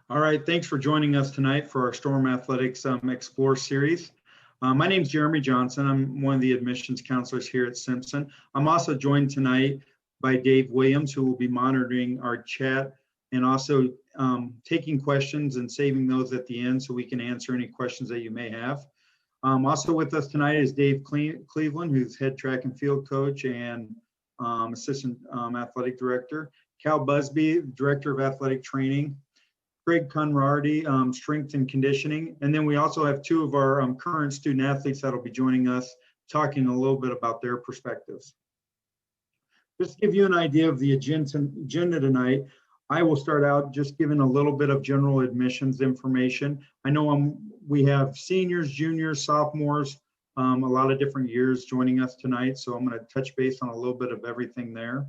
All right, thanks for joining us tonight for our Storm Athletics Explore series. My name is Jeremy Johnson. I'm one of the admissions counselors here at Simpson. I'm also joined tonight by Dave Williams, who will be monitoring our chat and also taking questions and saving those at the end so we can answer any questions that you may have. Also with us tonight is Dave Cleveland, who's head track and field coach and assistant athletic director. Cal Busby, director of athletic training. Craig Conradi, strength and conditioning. And then we also have two of our current student athletes that'll be joining us, talking a little bit about their perspectives. Just to give you an idea of the agenda tonight, I will start out just giving a little bit of general admissions information. I know we have seniors, juniors, sophomores, a lot of different years joining us tonight. So I'm going to touch base on a little bit of everything there.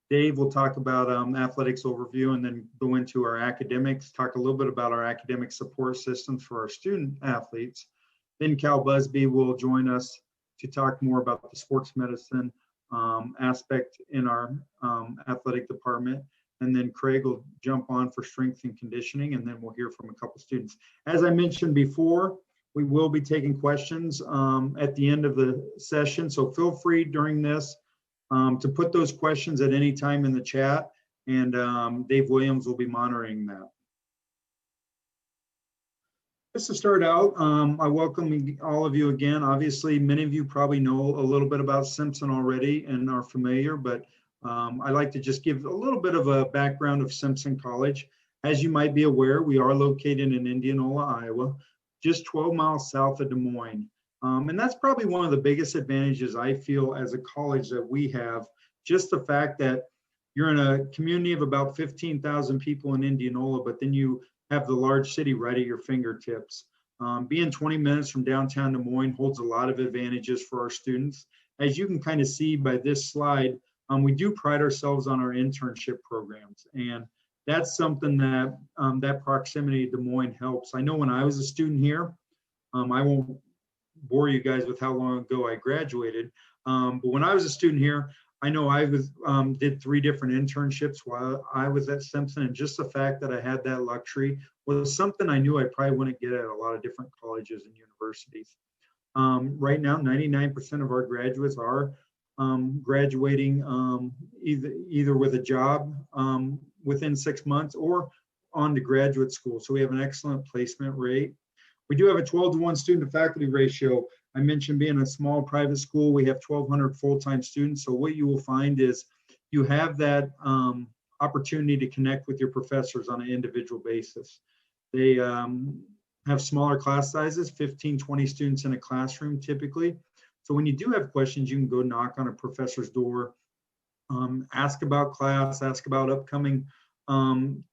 Dave will talk about athletics overview and then go into our academics, talk a little bit about our academic support systems for our student athletes. Then Cal Busby will join us to talk more about the sports medicine aspect in our athletic department. And then Craig will jump on for strength and conditioning, and then we'll hear from a couple students. As I mentioned before, we will be taking questions at the end of the session, so feel free during this to put those questions at any time in the chat, and Dave Williams will be monitoring that. Just to start out, I welcome all of you again. Obviously, many of you probably know a little bit about Simpson already and are familiar, but I'd like to just give a little bit of a background of Simpson College. As you might be aware, we are located in Indianola, Iowa, just 12 miles south of Des Moines. And that's probably one of the biggest advantages I feel as a college that we have, just the fact that you're in a community of about 15,000 people in Indianola, but then you have the large city right at your fingertips. Being 20 minutes from downtown Des Moines holds a lot of advantages for our students. As you can kind of see by this slide, we do pride ourselves on our internship programs. And that's something that that proximity to Des Moines helps. I know when I was a student here, I won't bore you guys with how long ago I graduated. But when I was a student here, I know I did 3 different internships while I was at Simpson, and just the fact that I had that luxury was something I knew I probably wouldn't get at a lot of different colleges and universities. Right now, 99% of our graduates are graduating either with a job within 6 months or on to graduate school. So we have an excellent placement rate. We do have a 12-to-1 student to faculty ratio. I mentioned being a small private school, we have 1,200 full-time students. So what you will find is you have that opportunity to connect with your professors on an individual basis. They have smaller class sizes, 15, 20 students in a classroom typically. So when you do have questions, you can go knock on a professor's door, ask about class, ask about upcoming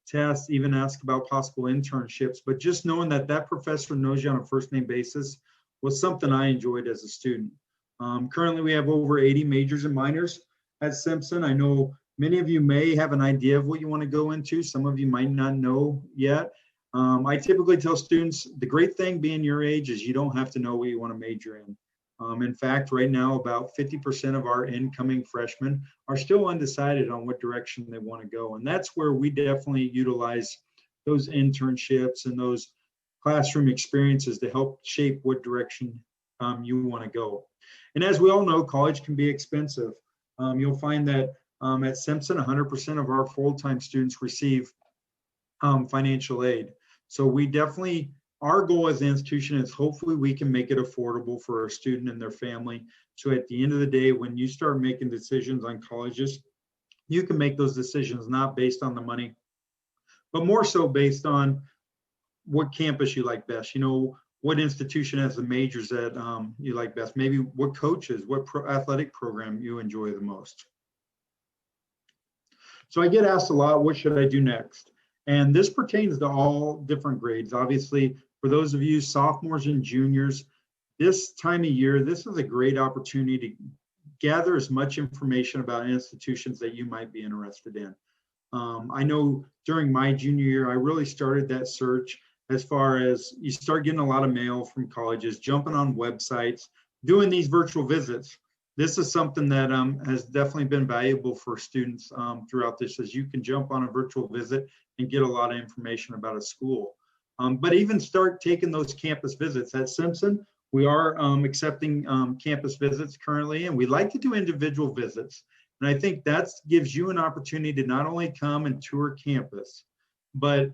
tests, even ask about possible internships. But just knowing that that professor knows you on a first name basis was something I enjoyed as a student. Currently, we have over 80 majors and minors at Simpson. I know many of you may have an idea of what you want to go into. Some of you might not know yet. I typically tell students the great thing being your age is you don't have to know what you want to major in. In fact, right now, about 50% of our incoming freshmen are still undecided on what direction they want to go. And that's where we definitely utilize those internships and those classroom experiences to help shape what direction you want to go. And as we all know, college can be expensive. You'll find that at Simpson, 100% of our full-time students receive financial aid. So we definitely, our goal as an institution is hopefully we can make it affordable for our student and their family. So at the end of the day, when you start making decisions on colleges, you can make those decisions not based on the money, but more so based on what campus you like best. You know, what institution has the majors that you like best, maybe what coaches, what athletic program you enjoy the most. So I get asked a lot, what should I do next? And this pertains to all different grades. Obviously, for those of you sophomores and juniors, this time of year, this is a great opportunity to gather as much information about institutions that you might be interested in. I know during my junior year, I really started that search as far as you start getting a lot of mail from colleges, jumping on websites, doing these virtual visits. this is something that has definitely been valuable for students throughout this, as you can jump on a virtual visit and get a lot of information about a school. But even start taking those campus visits. At Simpson, we are accepting campus visits currently, and we like to do individual visits. And I think that gives you an opportunity to not only come and tour campus, but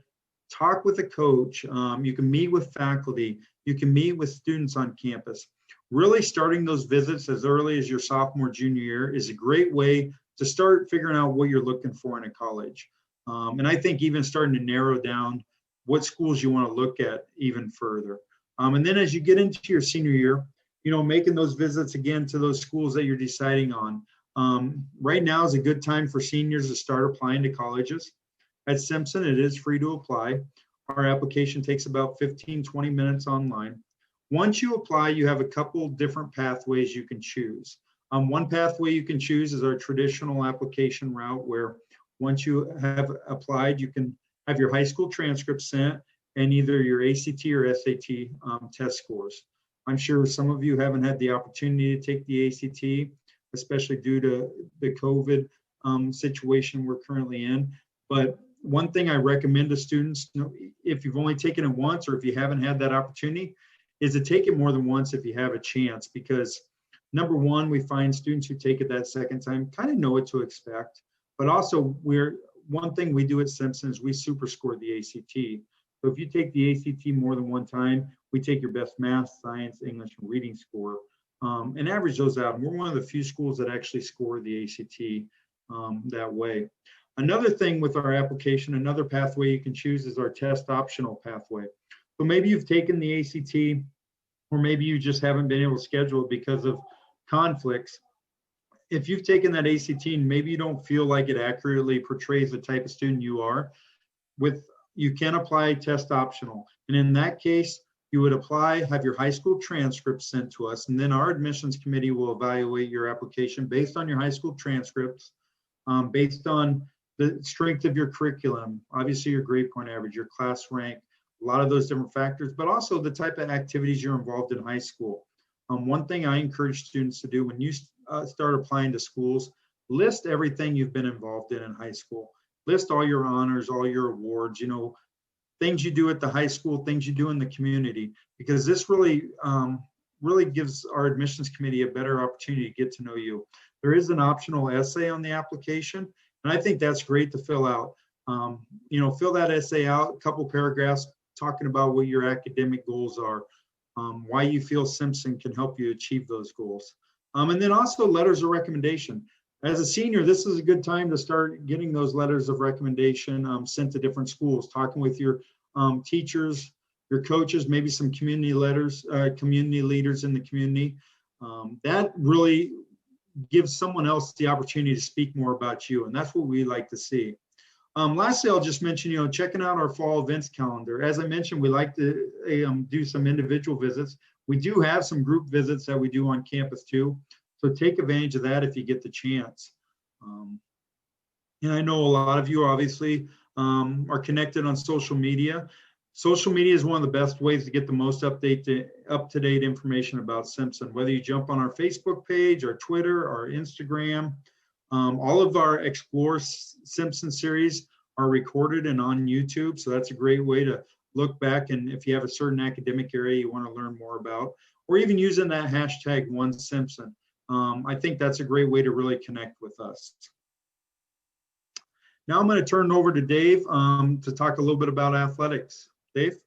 talk with a coach. You can meet with faculty. You can meet with students on campus. Really starting those visits as early as your sophomore, junior year is a great way to start figuring out what you're looking for in a college. And I think even starting to narrow down what schools you want to look at even further. And then as you get into your senior year, making those visits again to those schools that you're deciding on. Right now is a good time for seniors to start applying to colleges. At Simpson, it is free to apply. Our application takes about 15-20 minutes online. Once you apply, you have a couple different pathways you can choose. One pathway you can choose is our traditional application route, where once you have applied, you can have your high school transcript sent and either your ACT or SAT test scores. I'm sure some of you haven't had the opportunity to take the ACT, especially due to the COVID situation we're currently in. But one thing I recommend to students, if you've only taken it once or if you haven't had that opportunity, is to take it more than once if you have a chance, because number one, we find students who take it that second time kind of know what to expect. But also, one thing we do at Simpson is we super score the ACT. So if you take the ACT more than one time, we take your best math, science, English, and reading score and average those out. And we're one of the few schools that actually score the ACT that way. Another thing with our application, another pathway you can choose is our test optional pathway. So maybe you've taken the ACT, or maybe you just haven't been able to schedule it because of conflicts. If you've taken that ACT and maybe you don't feel like it accurately portrays the type of student you are, you can apply test optional. And in that case, you would apply, have your high school transcript sent to us, and then our admissions committee will evaluate your application based on your high school transcripts, based on the strength of your curriculum, obviously your grade point average, your class rank, a lot of those different factors, but also the type of activities you're involved in high school. One thing I encourage students to do when you start applying to schools, list everything you've been involved in high school. List all your honors, all your awards, things you do at the high school, things you do in the community, because this really gives our admissions committee a better opportunity to get to know you. There is an optional essay on the application, and I think that's great to fill out. Fill that essay out, a couple paragraphs talking about what your academic goals are, why you feel Simpson can help you achieve those goals. And then also letters of recommendation. As a senior, this is a good time to start getting those letters of recommendation sent to different schools, talking with your teachers, your coaches, maybe some community leaders in the community. That really gives someone else the opportunity to speak more about you, and that's what we like to see. Lastly, I'll just mention, checking out our fall events calendar. As I mentioned, we like to do some individual visits. We do have some group visits that we do on campus too. So take advantage of that if you get the chance. And I know a lot of you obviously are connected on social media. Social media is one of the best ways to get the most up-to-date information about Simpson. Whether you jump on our Facebook page, our Twitter, our Instagram, all of our Explore Simpson series are recorded and on YouTube. So that's a great way to look back, and if you have a certain academic area you want to learn more about, or even using that hashtag #OneSimpson. I think that's a great way to really connect with us. Now I'm going to turn it over to Dave to talk a little bit about athletics. Dave?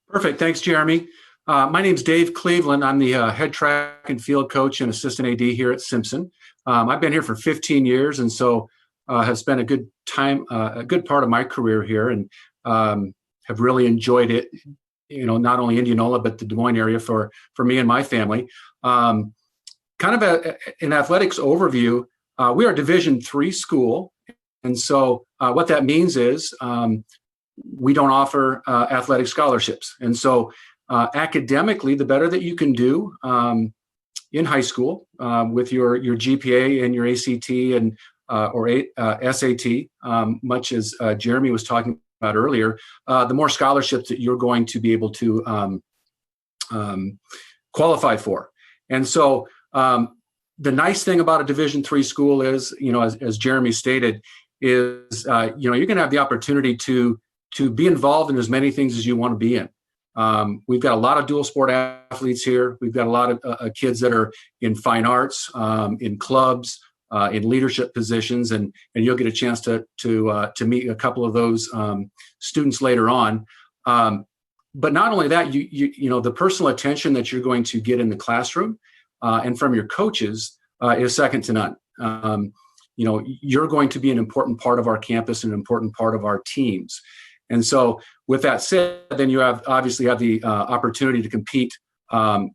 Perfect. Thanks, Jeremy. My name's Dave Cleveland. I'm the head track and field coach and assistant AD here at Simpson. I've been here for 15 years, and so have spent a good part of my career here, and have really enjoyed it. Not only Indianola, but the Des Moines area for me and my family. Kind of an athletics overview. We are a Division III school, and so what that means is we don't offer athletic scholarships, and so academically, the better that you can do in high school with your GPA and your ACT and or SAT, much as Jeremy was talking about earlier, the more scholarships that you're going to be able to qualify for. And so the nice thing about a Division III school is, as Jeremy stated, is you're going to have the opportunity to be involved in as many things as you want to be in. We've got a lot of dual sport athletes here. We've got a lot of kids that are in fine arts, in clubs, in leadership positions, and you'll get a chance to meet a couple of those students later on. But not only that, the personal attention that you're going to get in the classroom and from your coaches is second to none. You're going to be an important part of our campus, an important part of our teams. And so with that said, then you obviously have the opportunity to compete, at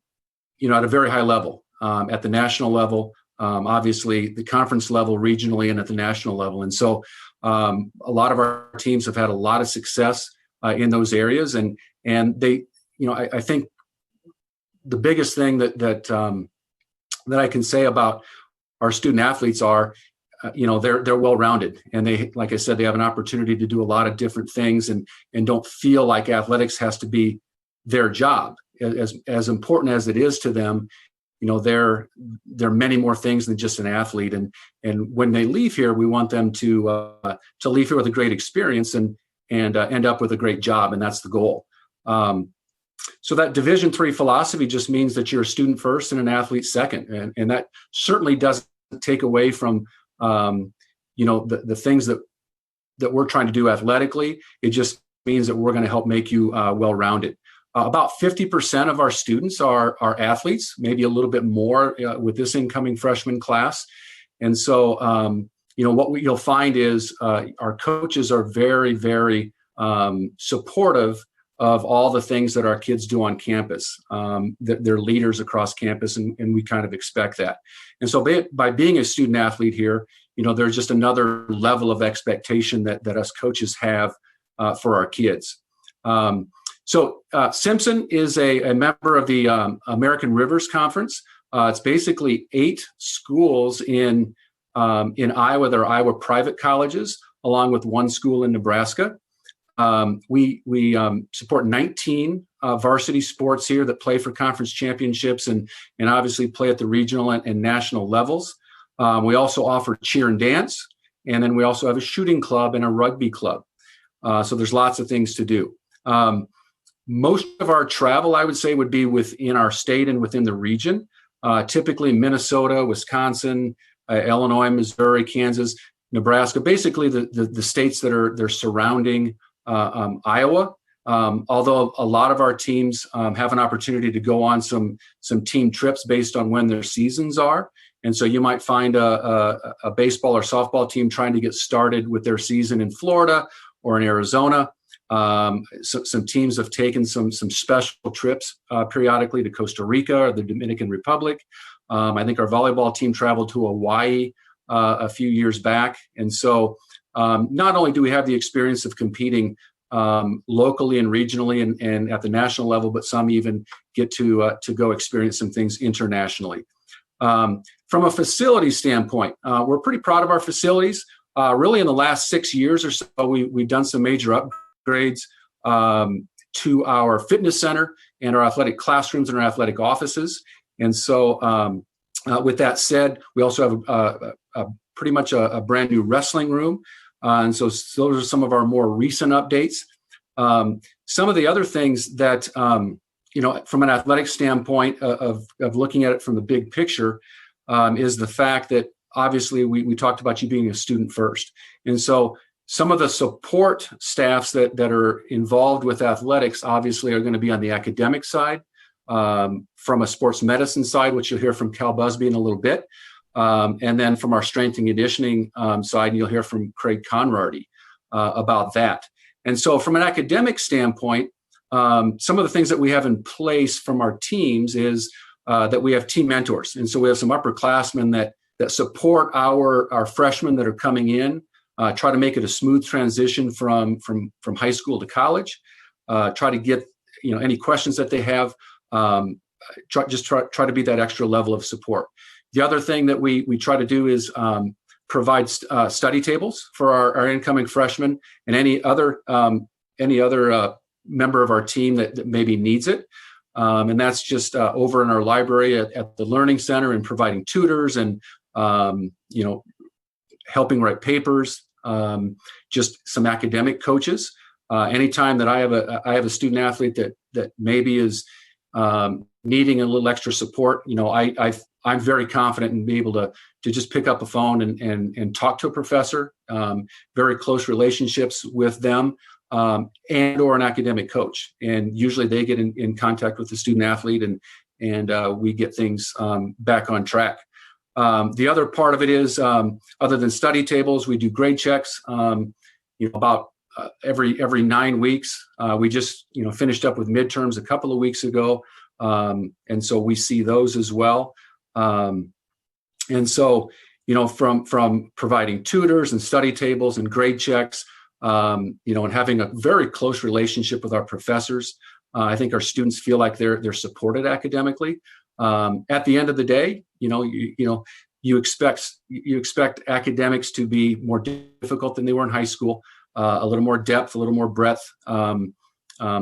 a very high level, at the national level, obviously the conference level, regionally, and at the national level. And so a lot of our teams have had a lot of success in those areas. And they, I think the biggest thing that I can say about our student athletes are, they're well-rounded, and they, like I said, they have an opportunity to do a lot of different things and don't feel like athletics has to be their job. As important as it is to them, they're many more things than just an athlete. And when they leave here, we want them to leave here with a great experience and end up with a great job, and that's the goal. So that Division III philosophy just means that you're a student first and an athlete second, and that certainly doesn't take away from the things that we're trying to do athletically. It just means that we're going to help make you well-rounded. About 50% of our students are athletes, maybe a little bit more with this incoming freshman class. And so, what you'll find is our coaches are very, very supportive of all the things that our kids do on campus. They're leaders across campus, and we kind of expect that. And so by being a student athlete here, there's just another level of expectation that us coaches have for our kids. So Simpson is a member of the American Rivers Conference. It's basically 8 schools in Iowa. They're Iowa private colleges, along with 1 school in Nebraska. We support 19 varsity sports here that play for conference championships and obviously play at the regional and national levels. We also offer cheer and dance, and then we also have a shooting club and a rugby club. So there's lots of things to do. Most of our travel, I would say, would be within our state and within the region. Typically Minnesota, Wisconsin, Illinois, Missouri, Kansas, Nebraska, basically the states that they're surrounding Iowa. Although a lot of our teams have an opportunity to go on some team trips based on when their seasons are. And so you might find a baseball or softball team trying to get started with their season in Florida or in Arizona. So some teams have taken some special trips periodically to Costa Rica or the Dominican Republic. I think our volleyball team traveled to Hawaii a few years back. And so not only do we have the experience of competing locally and regionally and at the national level, but some even get to go experience some things internationally. From a facility standpoint, we're pretty proud of our facilities. Really, in the last 6 years or so, we've done some major upgrades to our fitness center and our athletic classrooms and our athletic offices. And so, with that said, we also have pretty much a brand new wrestling room. And so those are some of our more recent updates. Some of the other things that, from an athletic standpoint of looking at it from the big picture, is the fact that obviously we talked about you being a student first. And so some of the support staffs that are involved with athletics obviously are going to be on the academic side, from a sports medicine side, which you'll hear from Cal Busby in a little bit. And then from our strength and conditioning side, you'll hear from Craig Conrarty about that. And so from an academic standpoint, some of the things that we have in place from our teams is that we have team mentors. And so we have some upperclassmen that support our freshmen that are coming in, try to make it a smooth transition from high school to college, try to get any questions that they have, try to be that extra level of support. The other thing that we try to do is provide study tables for our incoming freshmen and any other member of our team that maybe needs it. And that's just over in our library at the Learning Center and providing tutors and, helping write papers, just some academic coaches. Anytime that I have a student athlete that maybe is needing a little extra support, I'm very confident in being able to just pick up a phone and talk to a professor. Very close relationships with them, and or an academic coach, and usually they get in contact with the student athlete, and we get things back on track. The other part of it is, other than study tables, we do grade checks. About every 9 weeks. We just finished up with midterms a couple of weeks ago, and so we see those as well. And so from providing tutors and study tables and grade checks, and having a very close relationship with our professors, I think our students feel like they're supported academically. At the end of the day, you expect academics to be more difficult than they were in high school. A little more depth, a little more breadth,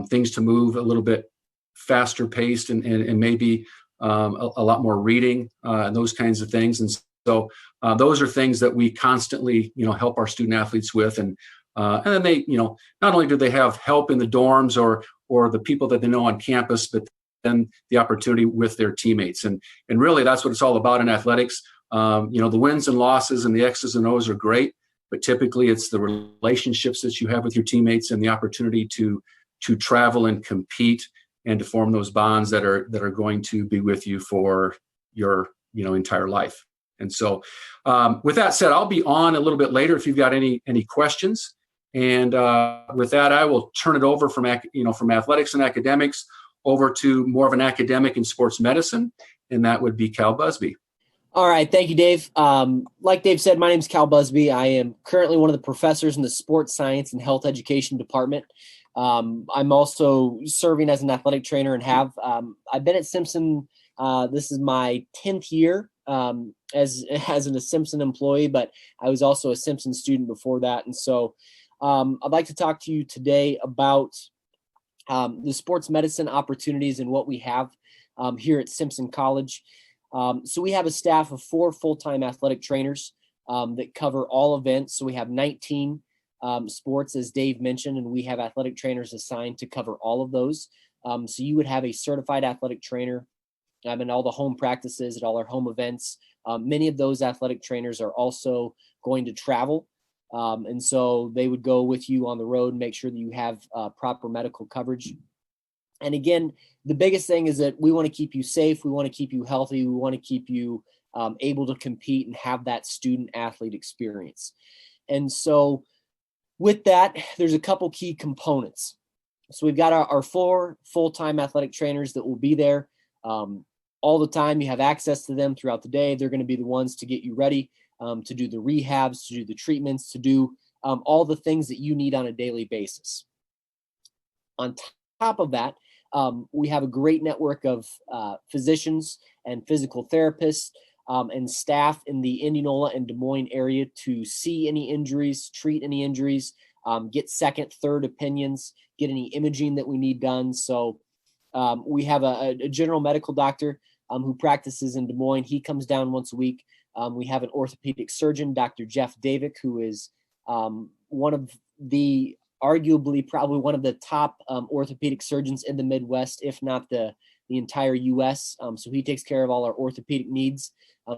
things to move a little bit faster paced, and maybe a lot more reading, and those kinds of things. And so those are things that we constantly help our student athletes with, and then they not only do they have help in the dorms or the people that they know on campus, but then the opportunity with their teammates, and really that's what it's all about in athletics. The wins and losses and the X's and O's are great, but typically it's the relationships that you have with your teammates and the opportunity to travel and compete and to form those bonds that are going to be with you for your entire life. And so with that said, I'll be on a little bit later if you've got any questions. And with that, I will turn it over from athletics and academics over to more of an academic in sports medicine, and that would be Cal Busby. All right. Thank you, Dave. Like Dave said, my name is Cal Busby. I am currently one of the professors in the sports science and health education department. I'm also serving as an athletic trainer and I've been at Simpson. This is my 10th year as a Simpson employee, but I was also a Simpson student before that. And so I'd like to talk to you today about the sports medicine opportunities and what we have here at Simpson College. So we have a staff of 4 full-time athletic trainers that cover all events. So we have 19 sports, as Dave mentioned, and we have athletic trainers assigned to cover all of those. So you would have a certified athletic trainer in all the home practices at all our home events. Many of those athletic trainers are also going to travel. And so they would go with you on the road and make sure that you have proper medical coverage. And again, the biggest thing is that we want to keep you safe. We want to keep you healthy. We want to keep you able to compete and have that student athlete experience. And so with that, there's a couple key components. So we've got our 4 full-time athletic trainers that will be there all the time. You have access to them throughout the day. They're going to be the ones to get you ready, to do the rehabs, to do the treatments, to do all the things that you need on a daily basis. On top of that, we have a great network of physicians and physical therapists and staff in the Indianola and Des Moines area to see any injuries, treat any injuries, get second, third opinions, get any imaging that we need done. So we have a general medical doctor who practices in Des Moines. He comes down once a week. We have an orthopedic surgeon, Dr. Jeff Davick, who is arguably probably one of the top orthopedic surgeons in the Midwest, if not the entire U.S. So he takes care of all our orthopedic needs.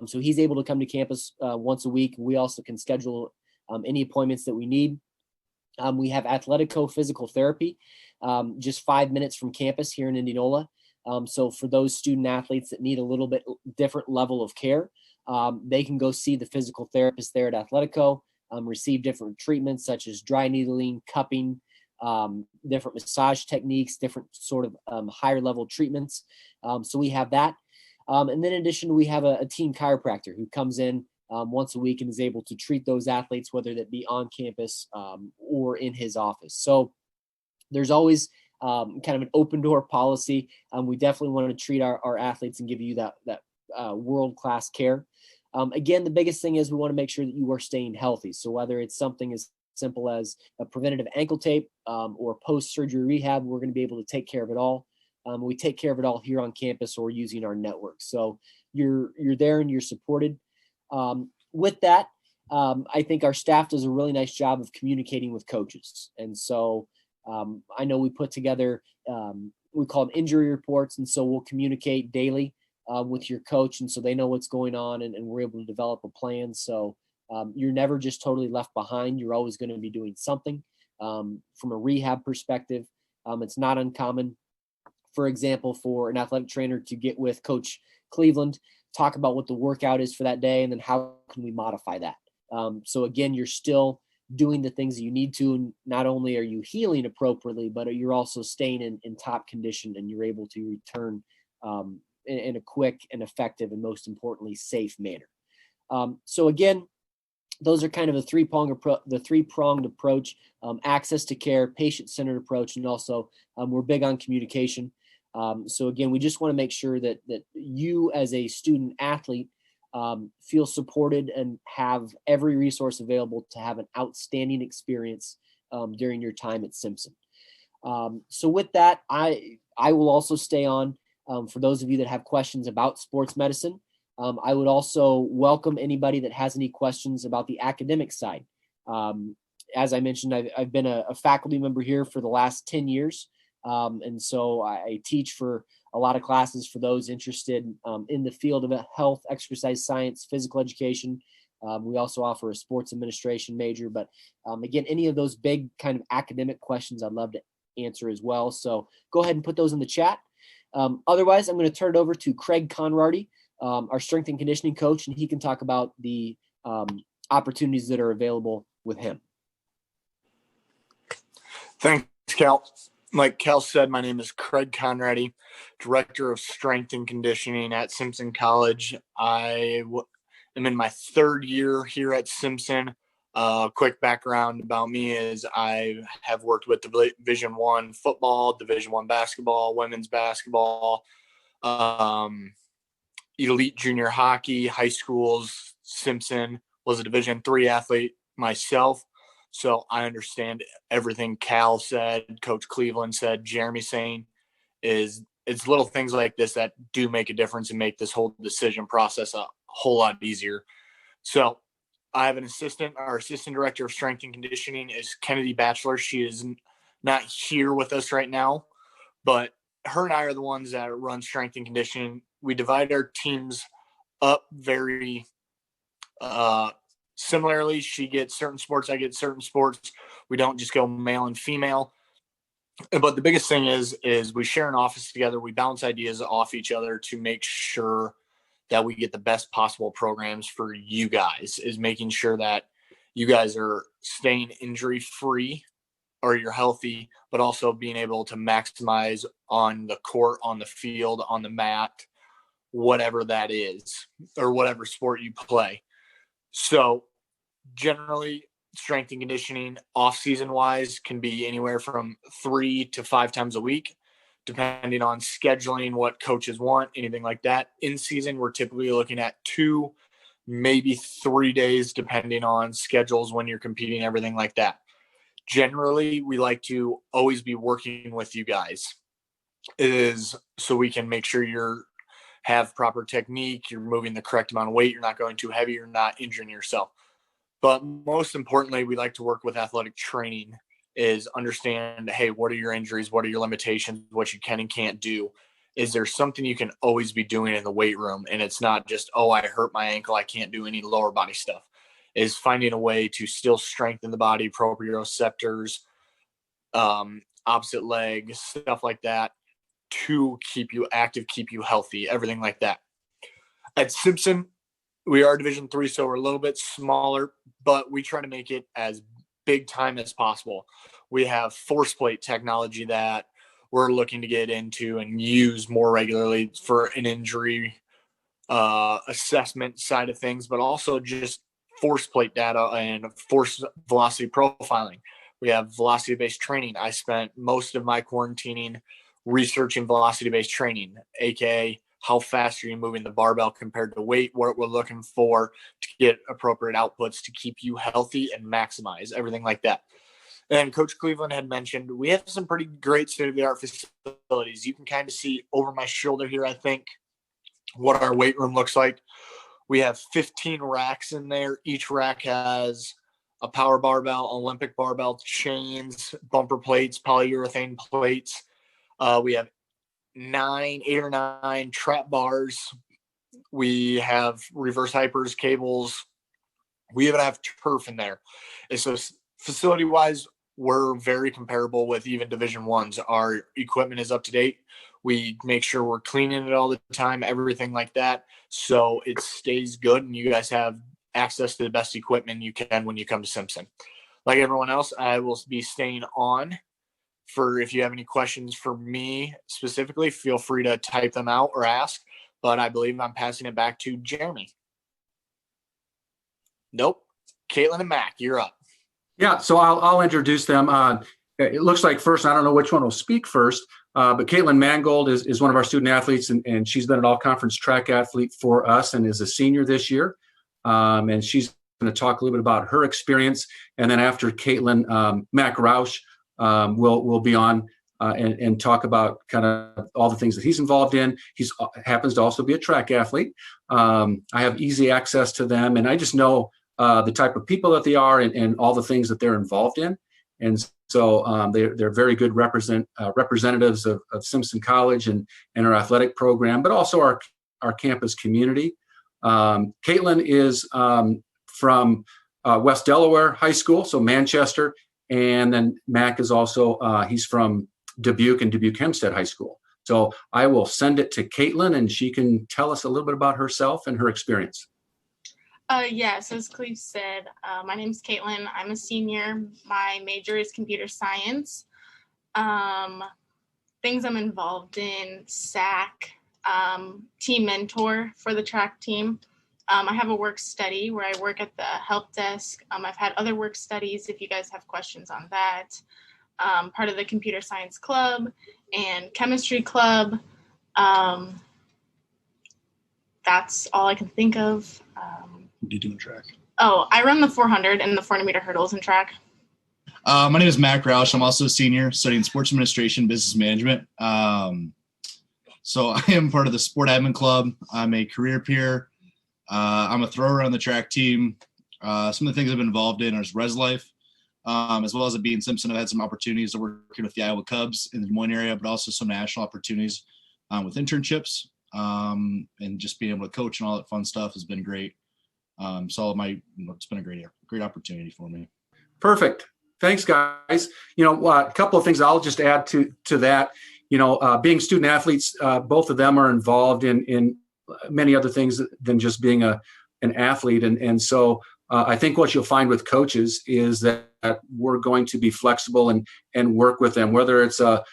So he's able to come to campus once a week. We also can schedule any appointments that we need. We have Athletico Physical Therapy, just 5 minutes from campus here in Indianola. So for those student athletes that need a little bit different level of care, they can go see the physical therapist there at Athletico, receive different treatments such as dry needling, cupping, different massage techniques, different sort of higher level treatments. So we have that. And then in addition, we have a team chiropractor who comes in once a week and is able to treat those athletes, whether that be on campus or in his office. So there's always kind of an open door policy. We definitely want to treat our athletes and give you that world-class care. Again, the biggest thing is we want to make sure that you are staying healthy. So whether it's something as simple as a preventative ankle tape or post-surgery rehab, we're going to be able to take care of it all. We take care of it all here on campus or using our network. So you're there and you're supported. With that, I think our staff does a really nice job of communicating with coaches. And so I know we put together, we call them injury reports. And so we'll communicate daily with your coach. And so they know what's going on, and we're able to develop a plan. So you're never just totally left behind. You're always going to be doing something. From a rehab perspective, it's not uncommon, for example, for an athletic trainer to get with Coach Cleveland, talk about what the workout is for that day, and then how can we modify that. So again, you're still doing the things that you need to, and not only are you healing appropriately, but you're also staying in top condition, and you're able to return in a quick and effective, and most importantly, safe manner. So again, those are kind of the three-pronged approach: access to care, patient-centered approach, and also we're big on communication. So again, we just want to make sure that you as a student athlete feel supported and have every resource available to have an outstanding experience during your time at Simpson. So with that, I will also stay on for those of you that have questions about sports medicine. I would also welcome anybody that has any questions about the academic side. As I mentioned, I've been a faculty member here for the last 10 years. And so I teach for a lot of classes for those interested in the field of health, exercise science, physical education. We also offer a sports administration major. But again, any of those big kind of academic questions, I'd love to answer as well. So go ahead and put those in the chat. Otherwise, I'm going to turn it over to Craig Conrady, our strength and conditioning coach, and he can talk about the opportunities that are available with him. Thanks, Cal. Like Cal said, my name is Craig Conrady, Director of Strength and Conditioning at Simpson College. I am in my third year here at Simpson. Quick background about me is I have worked with Division I football, Division I basketball, women's basketball, elite junior hockey, high schools. Simpson was a Division III athlete myself, so I understand everything Cal said, Coach Cleveland said, Jeremy saying. It's little things like this that do make a difference and make this whole decision process a whole lot easier. So I have an assistant. Our assistant director of strength and conditioning is Kennedy Batchelor. She is not here with us right now, but her and I are the ones that run strength and conditioning. We divide our teams up very similarly. She gets certain sports, I get certain sports. We don't just go male and female. But the biggest thing is we share an office together. We bounce ideas off each other to make sure that we get the best possible programs for you guys, is making sure that you guys are staying injury free or you're healthy, but also being able to maximize on the court, on the field, on the mat, whatever that is, or whatever sport you play. So generally, strength and conditioning off-season wise can be anywhere from 3 to 5 times a week, depending on scheduling, what coaches want, anything like that. In season, we're typically looking at 2, maybe 3 days, depending on schedules when you're competing, everything like that. Generally, we like to always be working with you guys. It is so we can make sure you have proper technique, you're moving the correct amount of weight, you're not going too heavy, you're not injuring yourself. But most importantly, we like to work with athletic training, is understand, hey, what are your injuries? What are your limitations? What you can and can't do? Is there something you can always be doing in the weight room? And it's not just, oh, I hurt my ankle, I can't do any lower body stuff. Is finding a way to still strengthen the body, proprioceptors, opposite leg, stuff like that, to keep you active, keep you healthy, everything like that. At Simpson, we are Division III, so we're a little bit smaller, but we try to make it as big time as possible. We have force plate technology that we're looking to get into and use more regularly for an injury assessment side of things, but also just force plate data and force velocity profiling. We have velocity-based training. I spent most of my quarantining researching velocity-based training, aka how fast are you moving the barbell compared to weight, what we're looking for to get appropriate outputs to keep you healthy and maximize, everything like that. And Coach Cleveland had mentioned we have some pretty great state-of-the-art facilities. You can kind of see over my shoulder here, I think, what our weight room looks like. We have 15 racks in there. Each rack has a power barbell, Olympic barbell, chains, bumper plates, polyurethane plates. We have 8 or 9 trap bars. We have reverse hypers, cables. We even have turf in there. And so facility-wise, we're very comparable with even Division Ones. Our equipment is up to date. We make sure we're cleaning it all the time, everything like that. So it stays good and you guys have access to the best equipment you can when you come to Simpson. Like everyone else, I will be staying on for if you have any questions for me specifically, feel free to type them out or ask. But I believe I'm passing it back to Jeremy. Nope. Caitlin and Mac, you're up. Yeah, so I'll introduce them. It looks like first, I don't know which one will speak first, but Caitlin Mangold is one of our student athletes, and she's been an all-conference track athlete for us and is a senior this year. And she's going to talk a little bit about her experience. And then after Caitlin, Mac Roush will be on and talk about kind of all the things that he's involved in. He happens to also be a track athlete. I have easy access to them, and I just know the type of people that they are and all the things that they're involved in. And so they're very good representatives of Simpson College and our athletic program, but also our campus community. Caitlin is from West Delaware High School, so Manchester. And then Mac is also, he's from Dubuque and Dubuque Hempstead High School. So I will send it to Caitlin and she can tell us a little bit about herself and her experience. Yes, as Cleve said, my name is Caitlin. I'm a senior. My major is computer science. Things I'm involved in, SAC, team mentor for the track team. I have a work study where I work at the help desk. I've had other work studies if you guys have questions on that. Part of the computer science club and chemistry club. That's all I can think of. What do you do in track? Oh, I run the 400 and the 400-meter hurdles in track. My name is Mac Roush. I'm also a senior studying sports administration, business management. So I am part of the Sport Admin Club. I'm a career peer. I'm a thrower on the track team. Some of the things I've been involved in is Res Life, as well as it being Simpson. I've had some opportunities to work with the Iowa Cubs in the Des Moines area, but also some national opportunities with internships, and just being able to coach and all that fun stuff has been great. So it's been a great opportunity for me. Perfect. Thanks, guys. A couple of things I'll just add to that. Being student athletes, both of them are involved in many other things than just being an athlete. And so I think what you'll find with coaches is that we're going to be flexible and work with them, whether it's a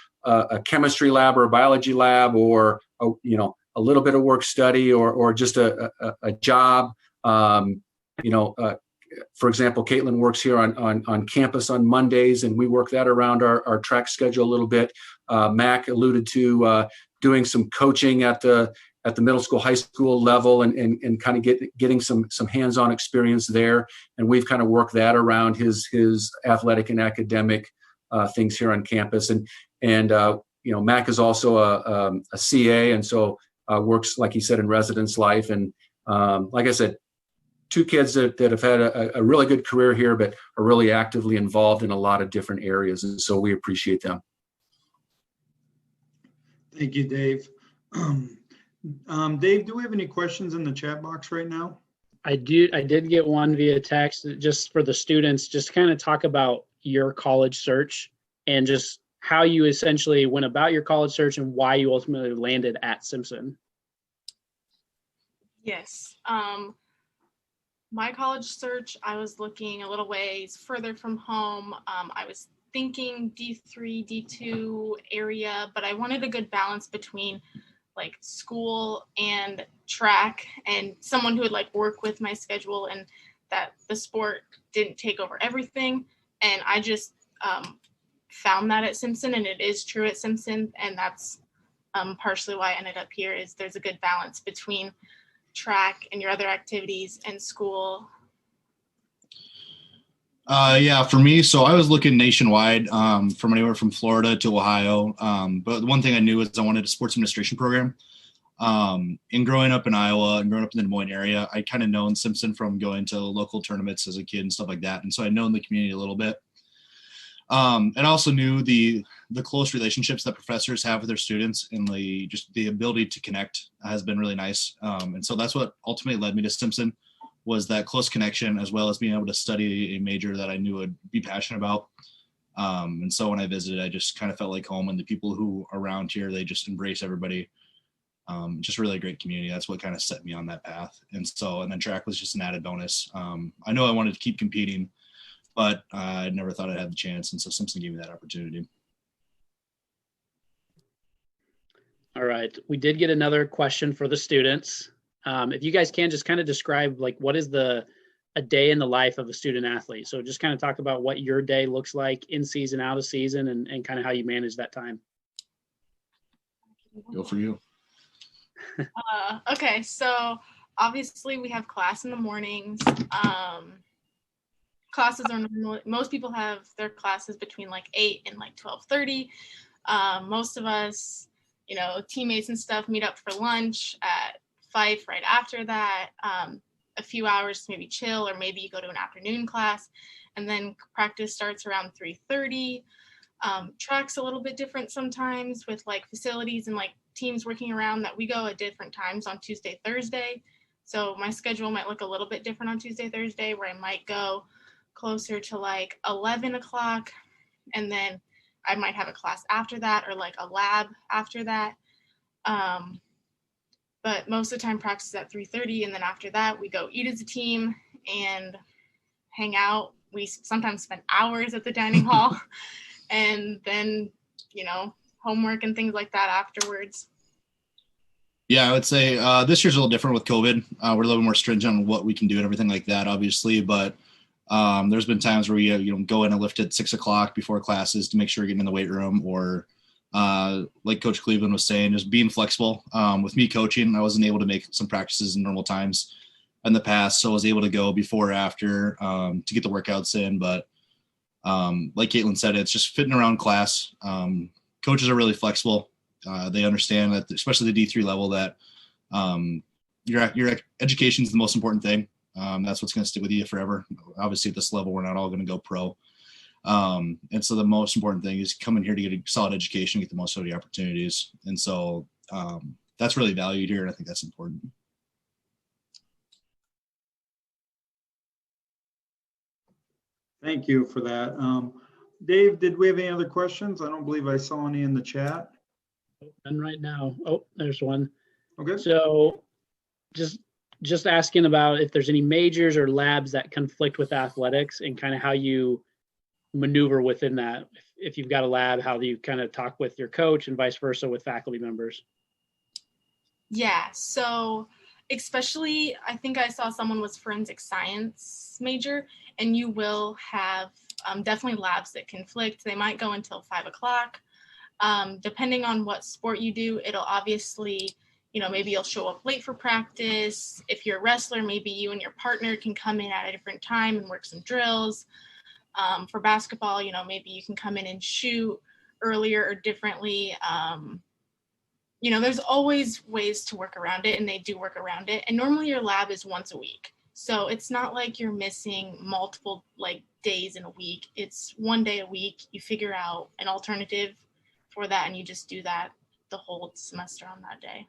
chemistry lab or a biology lab or, a little bit of work study or just a job. For example, Caitlin works here on campus on Mondays, and we work that around our track schedule a little bit. Mac alluded to doing some coaching at the middle school, high school level, and kind of getting some hands-on experience there. And we've kind of worked that around his athletic and academic things here on campus. And Mac is also a CA, and so works, like he said, in residence life. And like I said, 2 kids that have had a really good career here, but are really actively involved in a lot of different areas. And so we appreciate them. Thank you, Dave. Dave, do we have any questions in the chat box right now? I did get one via text just for the students, just to kind of talk about your college search and just how you essentially went about your college search and why you ultimately landed at Simpson. Yes. My college search, I was looking a little ways further from home. I was thinking D3, D2 area, but I wanted a good balance between like school and track and someone who would like work with my schedule and that the sport didn't take over everything. And I just found that at Simpson, and it is true at Simpson. And that's partially why I ended up here, is there's a good balance between track and your other activities and school. Yeah, for me, so I was looking nationwide, from anywhere from Florida to Ohio. But the one thing I knew is I wanted a sports administration program. And growing up in Iowa and growing up in the Des Moines area, I kind of known Simpson from going to local tournaments as a kid and stuff like that. And so I'd known the community a little bit. And I also knew the close relationships that professors have with their students, and just the ability to connect has been really nice. And so that's what ultimately led me to Simpson, was that close connection, as well as being able to study a major that I knew I'd be passionate about. And so when I visited, I just kind of felt like home, and the people who are around here, they just embrace everybody. Just really a great community. That's what kind of set me on that path. And then track was just an added bonus. I know I wanted to keep competing, but I never thought I'd have the chance. And so Simpson gave me that opportunity. All right. We did get another question for the students. If you guys can just kind of describe, like, what is a day in the life of a student athlete? So just kind of talk about what your day looks like in season, out of season, and kind of how you manage that time. Go for you. Okay, so obviously we have class in the mornings. Classes are normally, most people have their classes between like 8 and like 12:30. Most of us, teammates and stuff, meet up for lunch at 5 right after that. A few hours to maybe chill, or maybe you go to an afternoon class, and then practice starts around 3:30. Track's a little bit different sometimes, with like facilities and like teams working around that we go at different times on Tuesday, Thursday. So my schedule might look a little bit different on Tuesday, Thursday, where I might go closer to like 11 o'clock, and then I might have a class after that, or like a lab after that. But most of the time practice is at 3:30, and then after that we go eat as a team and hang out. We sometimes spend hours at the dining hall, and then, homework and things like that afterwards. Yeah, I would say this year's a little different with COVID. We're a little more stringent on what we can do and everything like that, obviously. But there's been times where we go in and lift at 6 o'clock before classes to make sure we're getting in the weight room, or like Coach Cleveland was saying, just being flexible. With me coaching, I wasn't able to make some practices in normal times in the past, so I was able to go before or after to get the workouts in. But like Caitlin said, it's just fitting around class. Coaches are really flexible. They understand that, especially the D3 level, that your education is the most important thing. That's what's going to stick with you forever. Obviously, at this level, we're not all going to go pro. And so the most important thing is coming here to get a solid education, get the most out of the opportunities. And so that's really valued here, and I think that's important. Thank you for that. Dave, did we have any other questions? I don't believe I saw any in the chat. None right now. Oh, there's one. Okay. So just asking about if there's any majors or labs that conflict with athletics, and kind of how you maneuver within that. If you've got a lab, how do you kind of talk with your coach, and vice versa with faculty members? Yeah, so especially, I think I saw someone was forensic science major, and you will have definitely labs that conflict. They might go until 5 o'clock. Depending on what sport you do, it'll obviously, maybe you'll show up late for practice. If you're a wrestler, maybe you and your partner can come in at a different time and work some drills. For basketball, maybe you can come in and shoot earlier or differently. There's always ways to work around it, and they do work around it. And normally your lab is once a week. So it's not like you're missing multiple days in a week. It's one day a week. You figure out an alternative for that, and you just do that the whole semester on that day.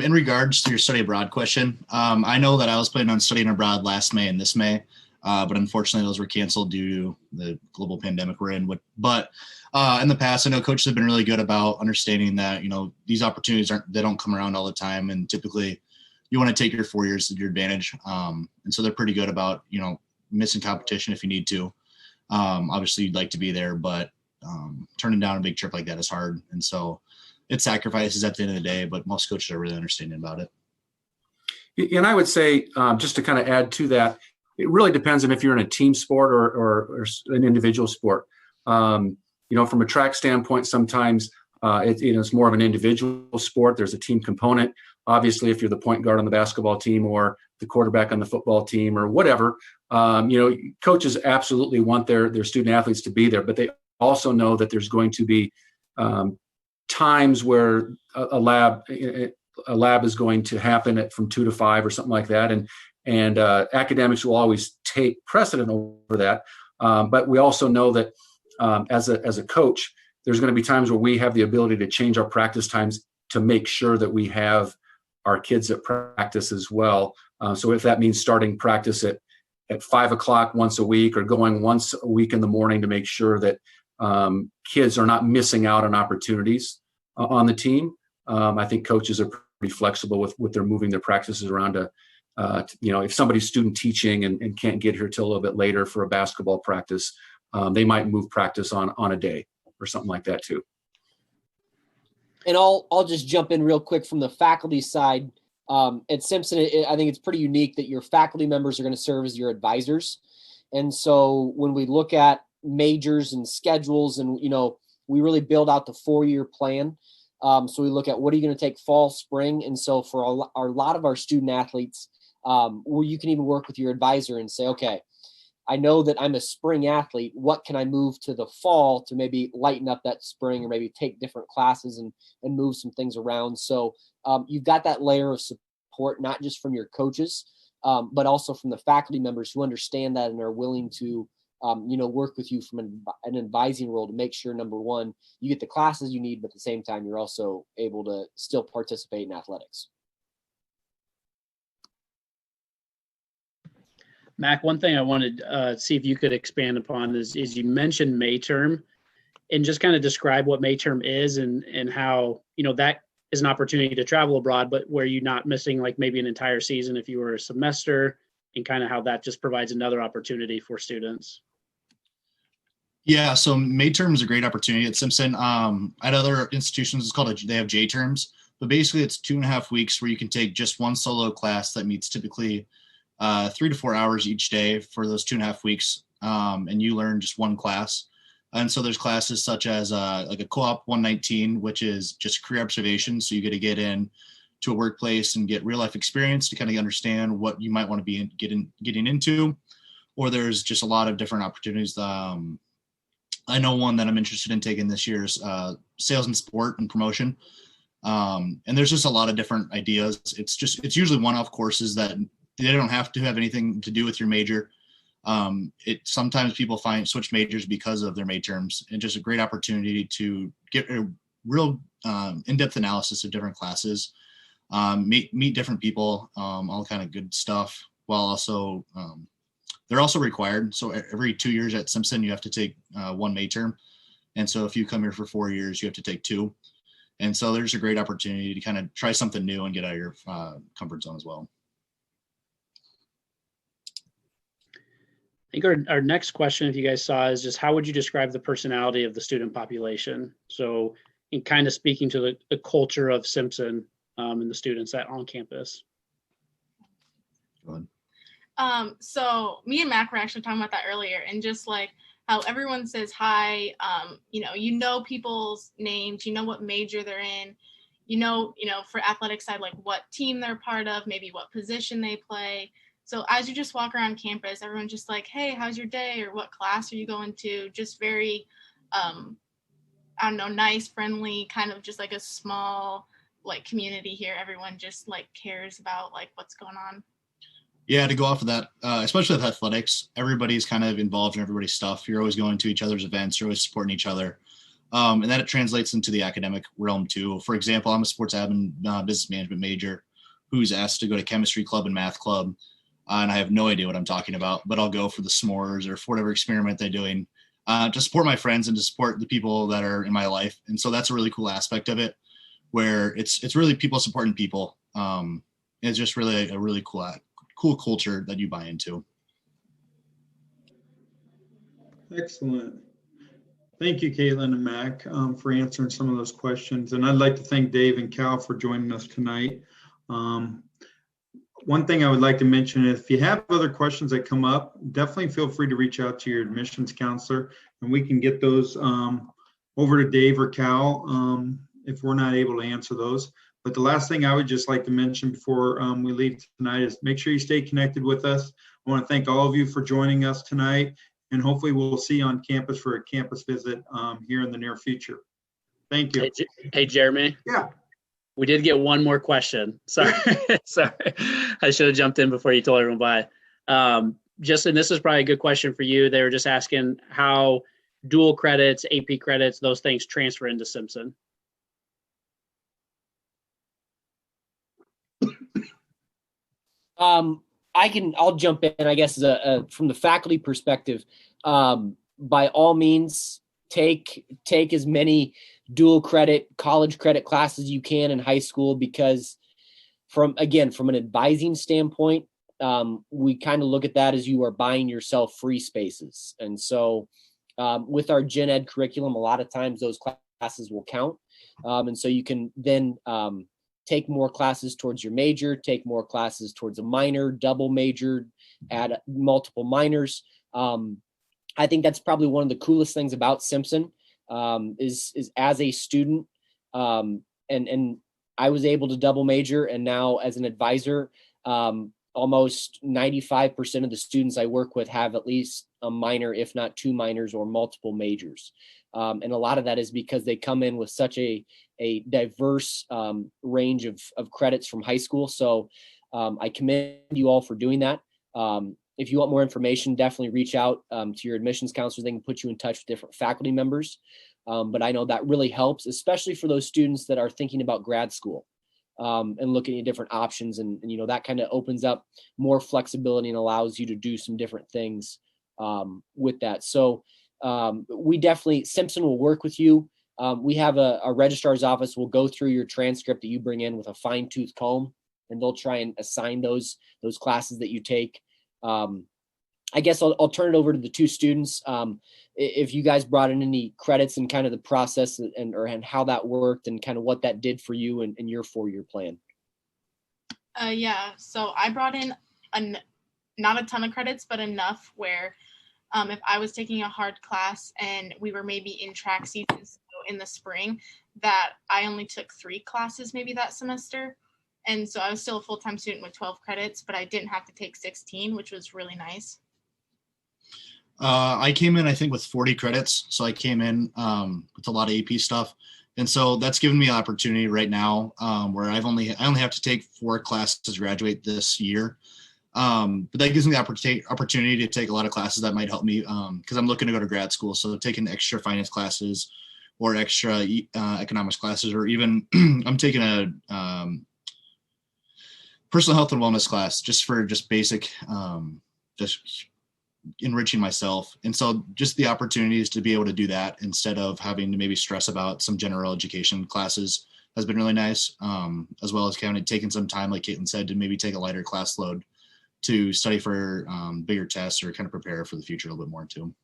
In regards to your study abroad question, I know that I was planning on studying abroad last May and this May, but unfortunately those were canceled due to the global pandemic we're in. But in the past, I know coaches have been really good about understanding that, these opportunities don't come around all the time, and typically you want to take your 4 years to your advantage. And so they're pretty good about, missing competition if you need to. Obviously you'd like to be there, but turning down a big trip like that is hard. And so it sacrifices at the end of the day, but most coaches are really understanding about it. And I would say, just to kind of add to that, it really depends on if you're in a team sport or an individual sport. From a track standpoint, sometimes it's more of an individual sport. There's a team component. Obviously, if you're the point guard on the basketball team or the quarterback on the football team or whatever, Coaches absolutely want their student athletes to be there, but they also know that there's going to be times where a lab is going to happen from 2 to 5 or something like that, and academics will always take precedent over that. But we also know that as a coach, there's going to be times where we have the ability to change our practice times to make sure that we have our kids at practice as well. So if that means starting practice at 5 o'clock once a week, or going once a week in the morning to make sure that kids are not missing out on opportunities on the team. I think coaches are pretty flexible with their moving their practices around to if somebody's student teaching and can't get here till a little bit later for a basketball practice, they might move practice on a day or something like that too. And I'll just jump in real quick from the faculty side. At Simpson, I think it's pretty unique that your faculty members are going to serve as your advisors. And so when we look at majors and schedules, and we really build out the 4-year plan. So we look at what are you going to take fall, spring, and so for a lot of our student athletes, where you can even work with your advisor and say, okay, I know that I'm a spring athlete. What can I move to the fall to maybe lighten up that spring, or maybe take different classes and move some things around? So you've got that layer of support, not just from your coaches, but also from the faculty members who understand that and are willing to, work with you from an advising role to make sure, number one, you get the classes you need, but at the same time, you're also able to still participate in athletics. Mac, one thing I wanted to see if you could expand upon is you mentioned May term, and just kind of describe what May term is and how, that is an opportunity to travel abroad, but where you're not missing like maybe an entire season if you were a semester, and kind of how that just provides another opportunity for students. Yeah, so May term is a great opportunity at Simpson. At other institutions, they have J terms, but basically it's 2.5 weeks where you can take just one solo class that meets typically 3 to 4 hours each day for those 2.5 weeks, and you learn just one class. And so there's classes such as like a co-op 119, which is just career observation. So you get to get in to a workplace and get real life experience to kind of understand what you might want to be getting into. Or there's just a lot of different opportunities. I know one that I'm interested in taking this year is sales and sport and promotion. And there's just a lot of different ideas. It's usually one-off courses that they don't have to have anything to do with your major. Sometimes people switch majors because of their May terms, and just a great opportunity to get a real in-depth analysis of different classes, meet different people, all kind of good stuff, while also they're also required. So every 2 years at Simpson, you have to take one May term. And so if you come here for 4 years, you have to take 2. And so there's a great opportunity to kind of try something new and get out of your comfort zone as well. I think our next question, if you guys saw, is just how would you describe the personality of the student population? So in kind of speaking to the culture of Simpson and the students on campus. Go ahead. So me and Mac were actually talking about that earlier, and just like how everyone says hi, people's names, what major they're in, for athletic side, like what team they're part of, maybe what position they play. So as you just walk around campus, everyone's just like, hey, how's your day? Or what class are you going to? Just very, nice, friendly, kind of just like a small like community here. Everyone just like cares about like what's going on. Yeah, to go off of that, especially with athletics, everybody's kind of involved in everybody's stuff. You're always going to each other's events. You're always supporting each other. And then it translates into the academic realm too. For example, I'm a sports admin business management major who's asked to go to chemistry club and math club. And I have no idea what I'm talking about, but I'll go for the s'mores or for whatever experiment they're doing to support my friends and to support the people that are in my life. And so that's a really cool aspect of it, where it's really people supporting people. It's just really a really cool culture that you buy into. Excellent. Thank you, Caitlin and Mac, for answering some of those questions. And I'd like to thank Dave and Cal for joining us tonight. One thing I would like to mention, if you have other questions that come up, definitely feel free to reach out to your admissions counselor, and we can get those over to Dave or Cal if we're not able to answer those. But the last thing I would just like to mention before we leave tonight is make sure you stay connected with us. I want to thank all of you for joining us tonight, and hopefully we'll see you on campus for a campus visit here in the near future. Thank you. Hey, Jeremy. Yeah. We did get one more question. Sorry. Sorry. I should have jumped in before you told everyone bye. And this is probably a good question for you. They were just asking how dual credits, AP credits, those things transfer into Simpson. I'll jump in, I guess, from the faculty perspective. By all means, take as many dual credit, college credit classes you can in high school, because from an advising standpoint, we kind of look at that as you are buying yourself free spaces. And so with our gen ed curriculum, a lot of times those classes will count. And so you can then take more classes towards your major, take more classes towards a minor, double major, add multiple minors. I think that's probably one of the coolest things about Simpson is as a student, and I was able to double major, and now as an advisor, almost 95% of the students I work with have at least a minor, if not two minors or multiple majors. And a lot of that is because they come in with such a diverse range of credits from high school. So I commend you all for doing that. If you want more information, definitely reach out to your admissions counselor. They can put you in touch with different faculty members. But I know that really helps, especially for those students that are thinking about grad school and looking at different options. And that kind of opens up more flexibility and allows you to do some different things with that. So Simpson will work with you. We have a registrar's office. Will go through your transcript that you bring in with a fine tooth comb, and they'll try and assign those classes that you take. I guess I'll turn it over to the two students. If you guys brought in any credits and kind of the process and how that worked and kind of what that did for you and your 4-year plan. Yeah, so I brought in not a ton of credits, but enough where if I was taking a hard class and we were maybe in track season in the spring, that I only took 3 classes maybe that semester. And so I was still a full-time student with 12 credits, but I didn't have to take 16, which was really nice. I came in, I think, with 40 credits. So I came in with a lot of AP stuff. And so that's given me an opportunity right now where I only have to take 4 classes to graduate this year. But that gives me the opportunity to take a lot of classes that might help me because I'm looking to go to grad school. So taking extra finance classes or extra economics classes, or even I'm taking a personal health and wellness class just for basic, just enriching myself. And so just the opportunities to be able to do that instead of having to maybe stress about some general education classes has been really nice, as well as kind of taking some time, like Caitlin said, to maybe take a lighter class load to study for bigger tests or kind of prepare for the future a little bit more too.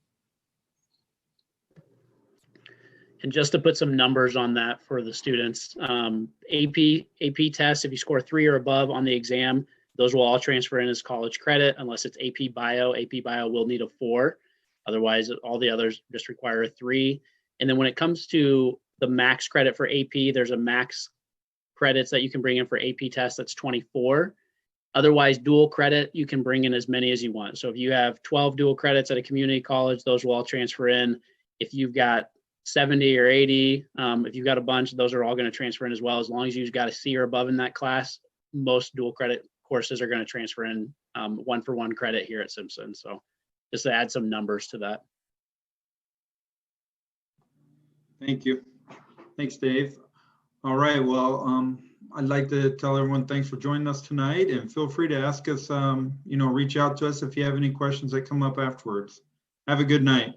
And just to put some numbers on that for the students, AP tests, if you score 3 or above on the exam, those will all transfer in as college credit unless it's AP Bio. AP Bio will need a 4. Otherwise, all the others just require a 3. And then when it comes to the max credit for AP, there's a max credits that you can bring in for AP tests. That's 24. Otherwise, dual credit, you can bring in as many as you want. So if you have 12 dual credits at a community college, those will all transfer in. If you've got 70 or 80, if you've got a bunch, those are all going to transfer in as well. As long as you've got a C or above in that class, most dual credit courses are going to transfer in 1-for-1 credit here at Simpson. So just to add some numbers to that. Thank you. Thanks, Dave. All right. Well, I'd like to tell everyone thanks for joining us tonight, and feel free to ask us, reach out to us if you have any questions that come up afterwards. Have a good night.